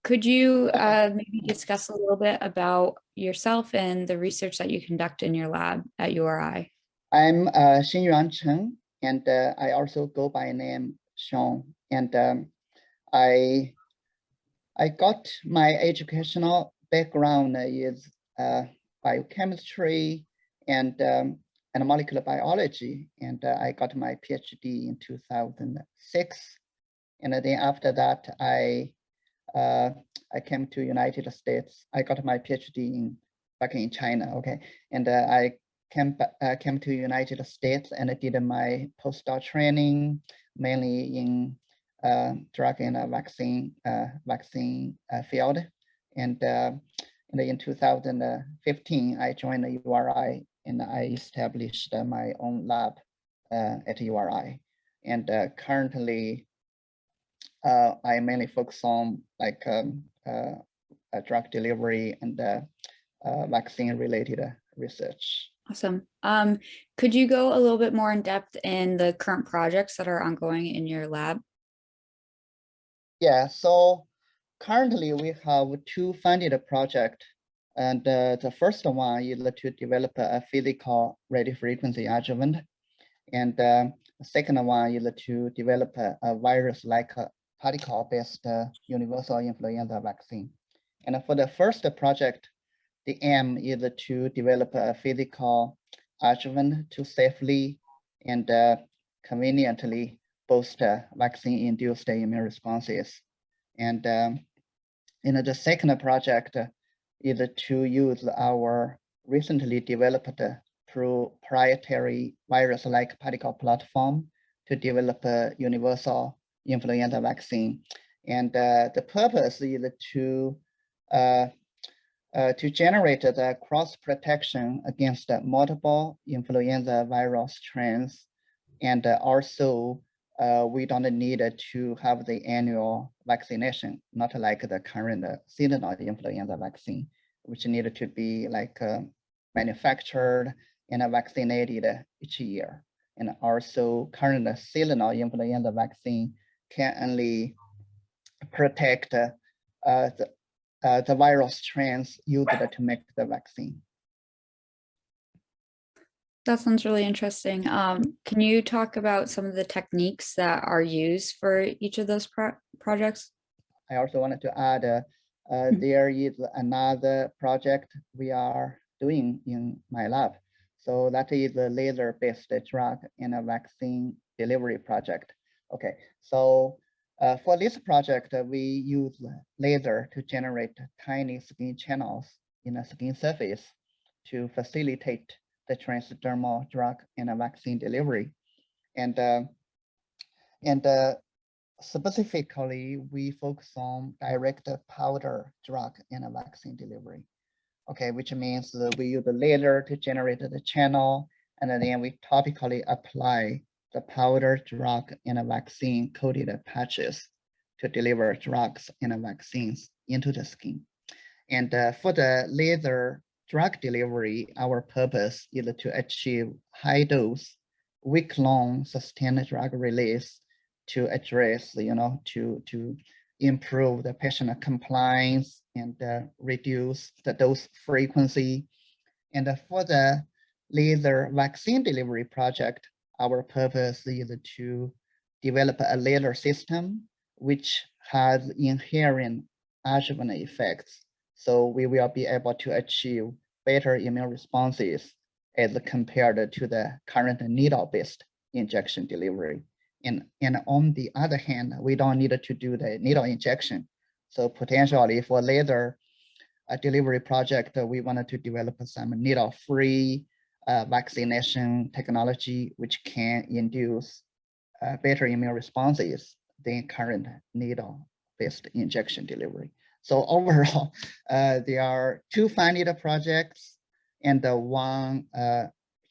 Could you maybe discuss a little bit about yourself and the research that you conduct in your lab at URI? I'm Xinyuan Chen, and I also go by name Sean. And I got my educational background is biochemistry and molecular biology, and I got my PhD in 2006. And then after that, I came to United States. I got my PhD back in China. Okay, and I came to United States and I did my postdoc training mainly in drug and vaccine field. And in 2015, I joined the URI and I established my own lab at URI. And currently, I mainly focus on like drug delivery and vaccine-related research. Awesome. Could you go a little bit more in depth in the current projects that are ongoing in your lab? Yeah, so currently we have two funded projects. And the first one is to develop a physical radiofrequency adjuvant. And the second one is to develop a virus-like particle-based universal influenza vaccine. And for the first project, the aim is to develop a physical adjuvant to safely and conveniently boost vaccine-induced immune responses. And the second project is to use our recently developed proprietary virus-like particle platform to develop a universal influenza vaccine. And the purpose is to generate the cross protection against multiple influenza virus strains. And also, we don't need to have the annual vaccination, not like the current seasonal influenza vaccine, which needed to be like manufactured and vaccinated each year. And also, current seasonal influenza vaccine can only protect the viral strains used to make the vaccine. That sounds really interesting. Can you talk about some of the techniques that are used for each of those projects? I also wanted to add, there is another project we are doing in my lab. So that is a laser-based drug and a vaccine delivery project. Okay, so for this project, we use laser to generate tiny skin channels in the skin surface to facilitate the transdermal drug and a vaccine delivery. And specifically, we focus on direct powder drug and a vaccine delivery. Okay, which means that we use the laser to generate the channel, and then we topically apply the powder drug and a vaccine coated patches to deliver drugs and vaccines into the skin. And for the laser drug delivery, our purpose is to achieve high dose, week-long sustained drug release to address, to improve the patient compliance and reduce the dose frequency. And for the laser vaccine delivery project, our purpose is to develop a laser system which has inherent adjuvant effects. So we will be able to achieve better immune responses as compared to the current needle-based injection delivery. And on the other hand, we don't need to do the needle injection. So potentially for laser delivery project, we wanted to develop some needle-free vaccination technology, which can induce better immune responses than current needle-based injection delivery. So overall, there are two funded projects and one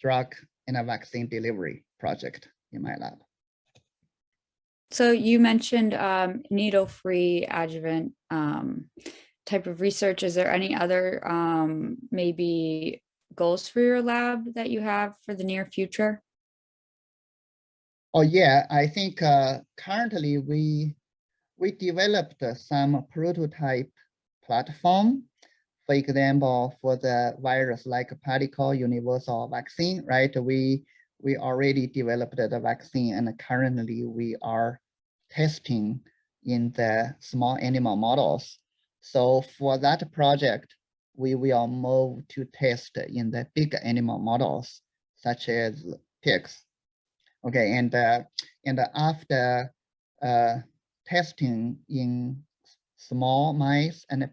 drug and a vaccine delivery project in my lab. So you mentioned needle-free adjuvant type of research. Is there any other maybe goals for your lab that you have for the near future? Oh yeah, I think currently we we developed some prototype platform. For example, for the virus-like particle universal vaccine, right? We already developed the vaccine, and currently we are testing in the small animal models. So for that project, we will move to test in the big animal models, such as pigs. Okay, and after testing in small mice and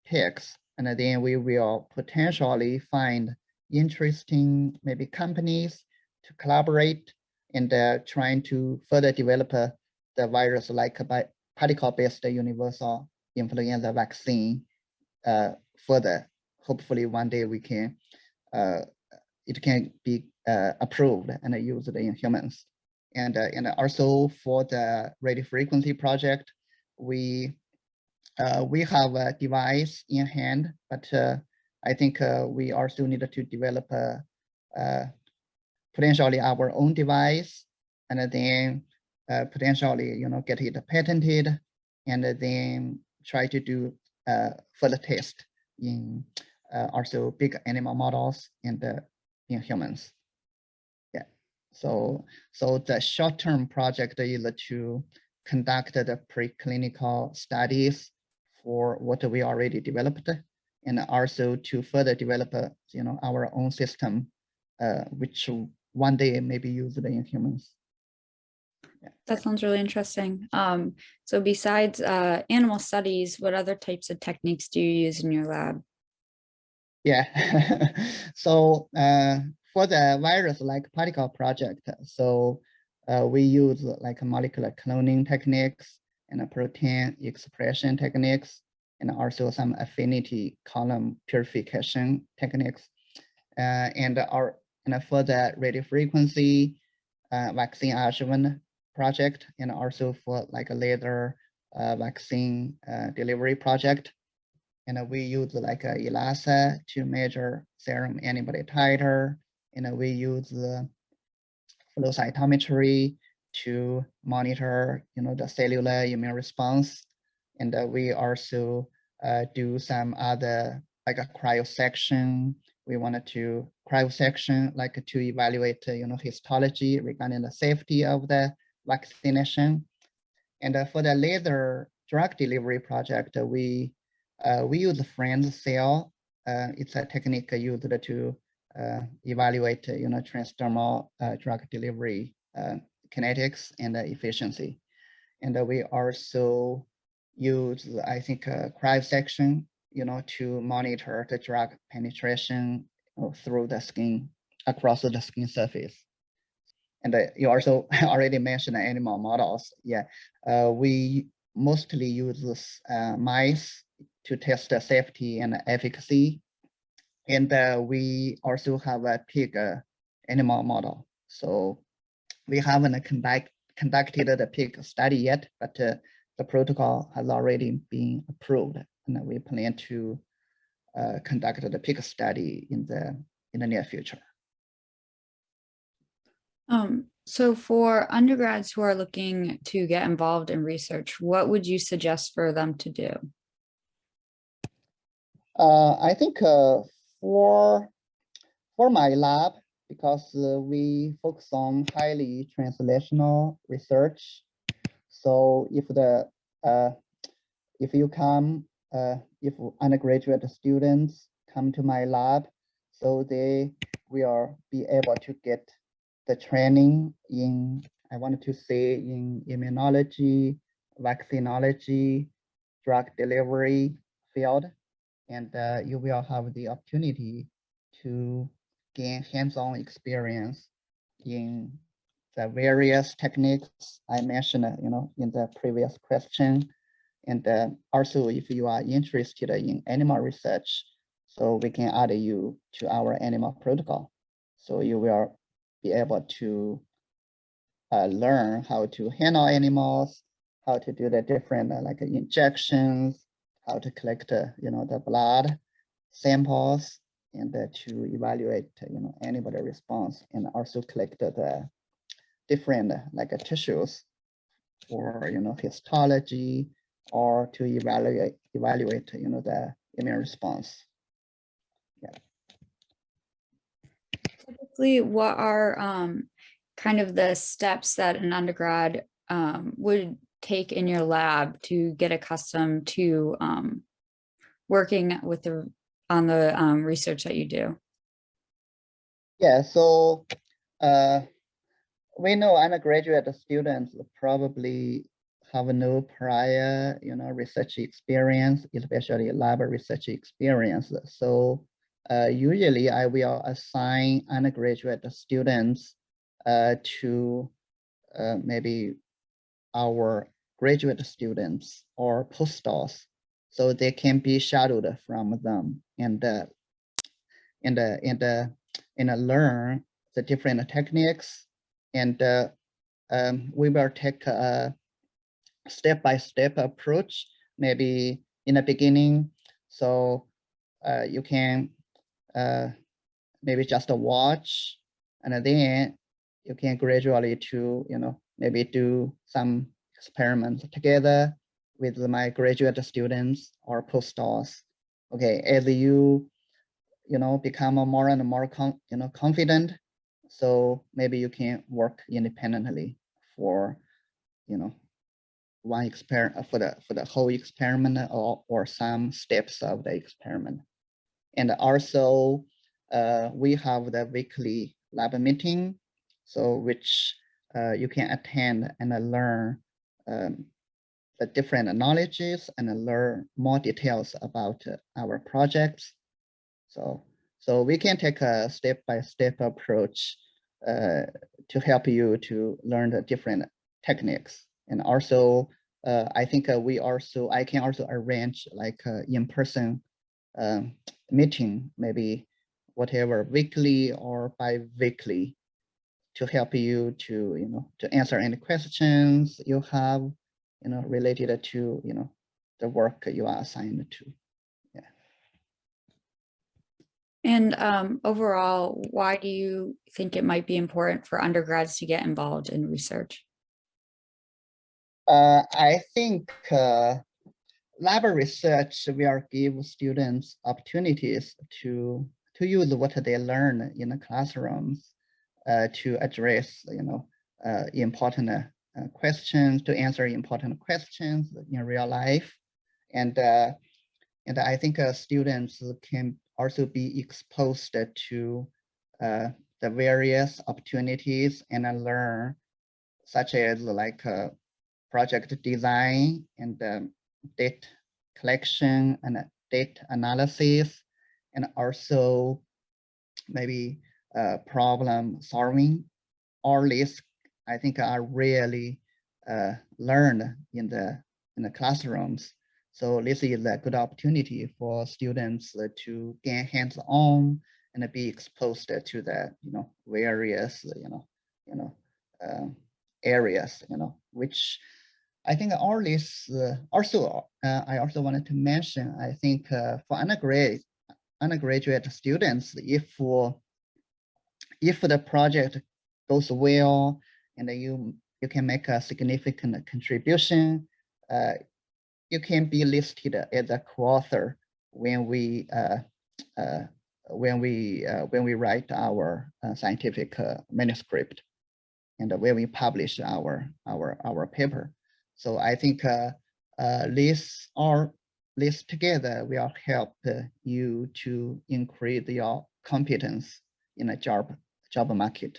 pigs, and then we will potentially find interesting maybe companies to collaborate and trying to further develop the virus-like particle-based universal influenza vaccine further. Hopefully one day we can it can be approved and used in humans. And also for the radio frequency project, we have a device in hand, but I think we also need to develop potentially our own device, and then potentially get it patented, and then try to do further test in also big animal models and in humans. Yeah. So the short-term project is to conduct the preclinical studies for what we already developed, and also to further develop our own system, which one day may be used in humans. Yeah. That sounds really interesting. So besides animal studies, what other types of techniques do you use in your lab? Yeah. So for the virus-like particle project, so we use like molecular cloning techniques and protein expression techniques, and also some affinity column purification techniques. And for the radio frequency vaccine adjuvant project, and also for like a laser vaccine delivery project. And we use like ELISA to measure serum antibody titer, and we use flow cytometry to monitor the cellular immune response. And we also do some other like a cryosection. We wanted to cryosection like to evaluate histology regarding the safety of the vaccination. And for the laser drug delivery project, we use friend cell. It's a technique used to evaluate transdermal drug delivery kinetics and efficiency. And we also use, I think, cryosection, to monitor the drug penetration through the skin, across the skin surface. And you also already mentioned animal models. Yeah, we mostly use mice to test the safety and efficacy. And we also have a pig animal model. So we haven't conducted the pig study yet, but the protocol has already been approved, and we plan to conduct the pig study in the near future. So for undergrads who are looking to get involved in research, what would you suggest for them to do? I think for my lab, because we focus on highly translational research. So if you come, if undergraduate students come to my lab, so they will be able to get the training in, I wanted to say, in immunology, vaccinology, drug delivery field, and you will have the opportunity to gain hands-on experience in the various techniques I mentioned, in the previous question. And also, if you are interested in animal research, so we can add you to our animal protocol. So you will be able to learn how to handle animals, how to do the different like injections, how to collect the blood samples, and to evaluate antibody response, and also collect the different like tissues for histology, or to evaluate the immune response. Typically, what are kind of the steps that an undergrad would take in your lab to get accustomed to working with on the research that you do? Yeah, so we know undergraduate students probably have no prior, research experience, especially lab research experience. So usually I will assign undergraduate students to maybe our graduate students or postdocs, so they can be shadowed from them and learn the different techniques, and we will take a step-by-step approach, maybe in the beginning. So you can maybe just watch, and then you can gradually to, maybe do some experiments together with my graduate students or postdocs. Okay, as you become more and more confident, so maybe you can work independently for one experiment, for the whole experiment, or some steps of the experiment. And also we have the weekly lab meeting, so which you can attend and learn the different knowledges and learn more details about our projects. So we can take a step-by-step approach to help you to learn the different techniques. And also, I think I can also arrange like in-person meeting, maybe whatever, weekly or bi-weekly, to help you to answer any questions you have, related to the work you are assigned to. And overall, why do you think it might be important for undergrads to get involved in research? I think lab research will give students opportunities to use what they learn in the classrooms to address, important questions, to answer important questions in real life. And I think students can also be exposed to the various opportunities and learn, such as like project design and data collection and data analysis, and also maybe problem solving. All these, I think, are really learned in the classrooms. So this is a good opportunity for students to get hands-on and be exposed to the various areas, which I think all this also I also wanted to mention. I think for undergraduate students, if the project goes well and you can make a significant contribution, you can be listed as a co-author when we write our scientific manuscript and when we publish our paper. So I think this together will help you to increase your competence in a job market.